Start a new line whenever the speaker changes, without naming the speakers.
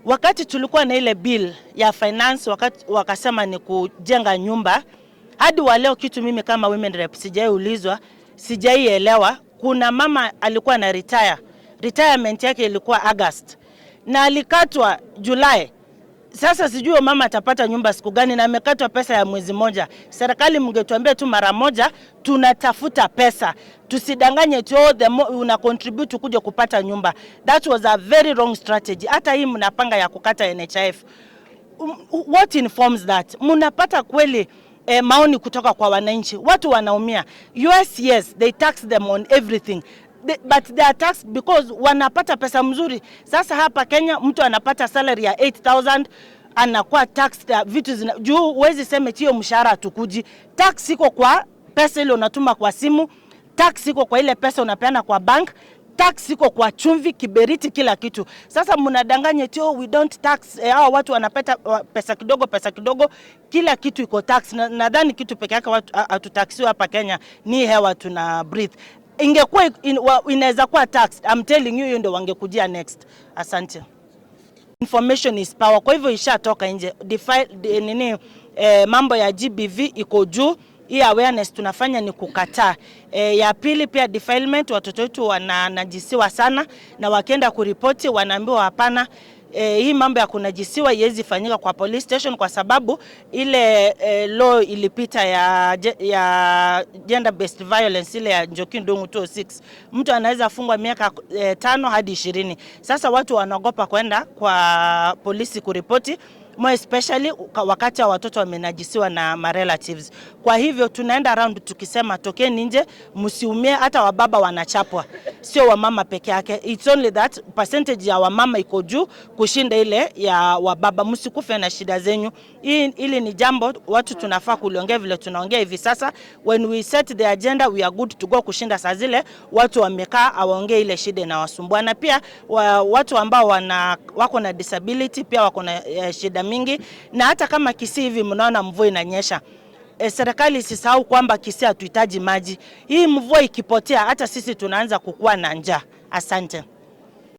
Wakati tulikuwa na ile bill ya finance, wakati wakasema ni kujenga nyumba, hadi wa leo kitu mimi kama women rep sijaiulizwa, sijaielewa. Kuna mama alikuwa na retirement yake ilikuwa August na alikatwa July. Sasa sijui mama atapata nyumba siku gani na amekatwa pesa ya mwezi moja. Serikali mngetuambia tu mara moja tunatafuta pesa. Tusidanganye tu una contribute kuja kupata nyumba. That was a very wrong strategy. Hata hii mnapanga ya kukata NHIF. What informs that? Mnapata kweli maoni kutoka kwa wananchi. Watu wanaumia. Yes, they tax them on everything. But they are taxed because wanapata pesa mzuri. Sasa hapa Kenya mtu anapata salary ya 8,000 anakuwa taxed vitu juu huwezi sema hiyo mshahara tukuji. Tax iko kwa pesa ile unatuma kwa simu, tax iko kwa ile pesa unapeana kwa bank, tax iko kwa chumvi, kiberiti, kila kitu. Sasa mnadanganya we don't tax, hao watu wanapata pesa kidogo, kila kitu iko tax. Nadhani kitu peke yake watu hatutaxiwa hapa Kenya ni hewa tuna breathe. Ingekuwa inaweza kuwa tax, I'm telling you, hiyo ndio wangekujia next. Asante. Information is power. Kwa hivyo ishatoka nje. Mambo ya GBV iko juu. Hii awareness tunafanya ni kukataa. Ya pili pia defilement, watoto wetu wananajisiwa sana na wakienda kuripoti wanaambiwa hapana. Hii mambo ya kunajisiwa iwezi fanyika kwa police station kwa sababu ile law ilipita ya gender based violence ile ya Hon.Donya 206. Mtu anaweza fungwa miaka 5 hadi 20. Sasa watu wanaogopa kwenda kwa polisi kuripoti, more especially wakati wa watoto wamenajisiwa na ma relatives. Kwa hivyo tunaenda around tukisema tokeni nje, msiumie, hata wababa wanachapwa. Sio wamama peke yake. It's only that percentage ya wamama iko juu kushinda ile ya wababa. Msikufe na shida zenyu. Ili ni jambo watu tunafaa kuliongea vile tunaongea hivi sasa. When we set the agenda, we are good to go kushinda saa zile watu wamekaa awaongee ile shida na wasumbua. Na pia watu ambao wako na disability pia wako na shida mingi. Na hata kama Kisii hivi mnaona mvua inanyesha, serikali isisahau kwamba Kisii hatuhitaji maji. Hii mvua ikipotea hata sisi tunaanza kukua na njaa. Asante.